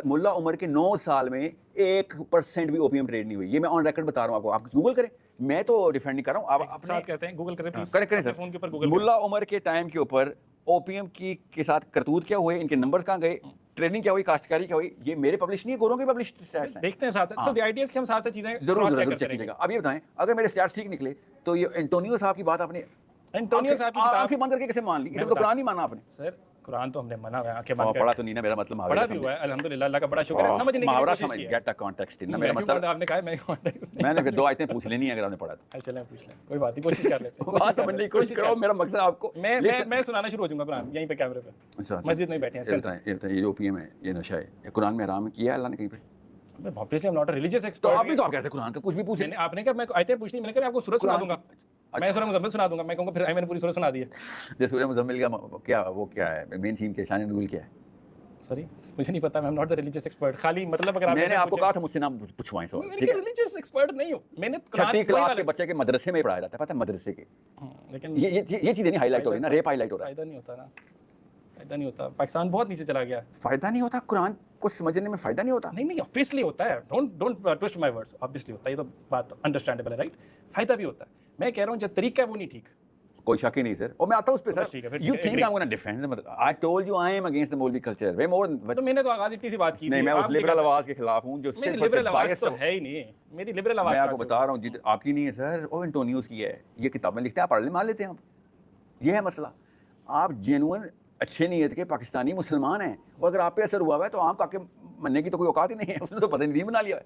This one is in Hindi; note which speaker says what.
Speaker 1: मुल्ला उमर के 9 साल में 1% भी ओपीएम ट्रेड नहीं हुई। ये मैं ऑन रिकॉर्ड बता रहा हूँ आपको, आप गूगल करें। मैं तो डिफेंड नहीं कर रहा हूँ, आप
Speaker 2: अपने साथ कहते हैं गूगल करें
Speaker 1: हाँ,
Speaker 2: प्लीज,
Speaker 1: करें
Speaker 2: अपने
Speaker 1: सर।
Speaker 2: फोन के ऊपर गूगल
Speaker 1: मुल्ला उमर के टाइम के ऊपर ओपीएम की के साथ करतूत क्या हुए, इनके नंबर्स कहाँ गए, ट्रेडिंग क्या हुई, काश्तकारी क्या हुई, ये मेरे पब्लिश नहीं है, गोरों के पब्लिश स्टैट्स हैं।
Speaker 2: देखते हैं साथ साथ।
Speaker 1: हाँ।
Speaker 2: सो द आइडिया कि हम साथ साथ चीजें
Speaker 1: जरूर
Speaker 2: क्रॉस
Speaker 1: जरूर
Speaker 2: चेक
Speaker 1: जरूर
Speaker 2: करते
Speaker 1: चेक
Speaker 2: रहेंगे।
Speaker 1: कीजिएगा। अब ये बताएं, अगर मेरे स्टैट्स ठीक निकले तो ये एंटोनियो साहब की बात आपने
Speaker 2: एंटोनियो साहब की किताब
Speaker 1: आंखें बंद करके कैसे मान ली?
Speaker 2: मैं
Speaker 1: इसमें तो
Speaker 2: बता-
Speaker 1: कुरान नहीं माना आपने।
Speaker 2: सर कुरान तो हमने मना हुआ है, आंखें
Speaker 1: और
Speaker 2: बंद
Speaker 1: पढ़ा
Speaker 2: कर
Speaker 1: तो नहीं ना, मेरा मतलब
Speaker 2: पढ़ा भी हुआ है अल्हम्दुलिल्लाह, अल्लाह का बड़ा शुक्र है, समझने की
Speaker 1: मुहावरा
Speaker 2: कोशिश
Speaker 1: समझ,
Speaker 2: की है।
Speaker 1: गेट द कॉन्टेक्स्ट इन ना,
Speaker 2: मैं
Speaker 1: मेरा
Speaker 2: क्यों
Speaker 1: मतलब
Speaker 2: आपने कहा मैं context
Speaker 1: मैंने फिर
Speaker 2: नहीं
Speaker 1: 2 आयतें पूछ लेनी है अगर आपने पढ़ा तो।
Speaker 2: समझ- चलें पूछ लें, कोई बात नहीं, कोशिश कर लेते हैं,
Speaker 1: बात समझने की कोशिश करो, मेरा मकसद आपको
Speaker 2: मैं सुनाना शुरू हो जाऊंगा कुरान यहीं पे कैमरे पे,
Speaker 1: अच्छा,
Speaker 2: मस्जिद में बैठे हैं।
Speaker 1: ये बताएं, ये जो ओपीएम है, ये नशा है, ये कुरान में हराम किया है अल्लाह ने कहीं पे?
Speaker 2: Obviously I am not a religious
Speaker 1: तो
Speaker 2: एक्सपर्ट।
Speaker 1: अभी तो आप कहते हैं कुरान का कुछ भी पूछ
Speaker 2: मैंने आपने कहा मैं आयतें पूछनी, मैंने कहा मैं आपको सूरत सुना दूंगा, मैं सूरह मुज़म्मिल सुना दूंगा, मैं कहूंगा फिर मैंने पूरी सूरत सुना दी है।
Speaker 1: जैसे सूरह मुज़म्मिल का क्या वो क्या है, मेन थीम क्या है, शान नुज़ूल क्या है?
Speaker 2: सॉरी मुझे नहीं पता, I am not the religious expert. खाली मतलब अगर आप
Speaker 1: मैंने आपको कहा था मुझसे ना पूछवाएं सवाल, ठीक है?
Speaker 2: रिलीजियस एक्सपर्ट नहीं हूं मैंने।
Speaker 1: छठी क्लास के बच्चे के मदरसे में पढ़ाया जाता है, पता है, मदरसे के।
Speaker 2: लेकिन
Speaker 1: ये चीजें नहीं हाईलाइट हो रही ना, रेप हाईलाइट हो रहा है।
Speaker 2: फायदा नहीं होता ना, फायदा नहीं होता। पाकिस्तान बहुत नीचे चला गया।
Speaker 1: फायदा नहीं होता, कुरान को समझने में फायदा नहीं होता।
Speaker 2: नहीं नहीं ऑब्वियसली होता है, don't twist my words, obviously होता है, ये तो बात अंडरस्टैंडेबल है, राइट? फायदा भी होता है। मैं कह रहा हूं जो तरीका है वो नहीं ठीक।
Speaker 1: कोई शक ही नहीं सर, और मैं आता हूं उस पे
Speaker 2: तो बस
Speaker 1: सर।
Speaker 2: ठीक है, फिर
Speaker 1: यू
Speaker 2: ठीक है,
Speaker 1: think
Speaker 2: agree।
Speaker 1: I am gonna defend, मतलब I told you I am against the मौलवी कल्चर वे मोर।
Speaker 2: तो मैंने तो आगाज इतनी सी बात की
Speaker 1: नहीं,
Speaker 2: थी।
Speaker 1: मैं उस
Speaker 2: आप
Speaker 1: लिबरल
Speaker 2: क्या-
Speaker 1: आवाज के खिलाफ हूं जो
Speaker 2: मेरी
Speaker 1: सिर्फ और
Speaker 2: लिबरल
Speaker 1: सिर्फ
Speaker 2: आवाज
Speaker 1: biased
Speaker 2: तो
Speaker 1: हो।
Speaker 2: है ही नहीं, मेरी लिबरल आवाज
Speaker 1: मैं आपको
Speaker 2: कहाँ से
Speaker 1: बता रहा हूँ,
Speaker 2: होगी?
Speaker 1: जित आपकी नहीं है सर, वो एंटोनियोस की है। ये किताबें लिखते हैं, आप पढ़ ले, मान लेते हैं आप। ये है मसला। आप जेन्युइन अच्छे नीयत के पाकिस्तानी मुसलमान हैं, और अगर आप पे असर हुआ है तो आम काके मनने की तो कोई औकात ही नहीं है, उसने तो पता नहीं बना लिया है।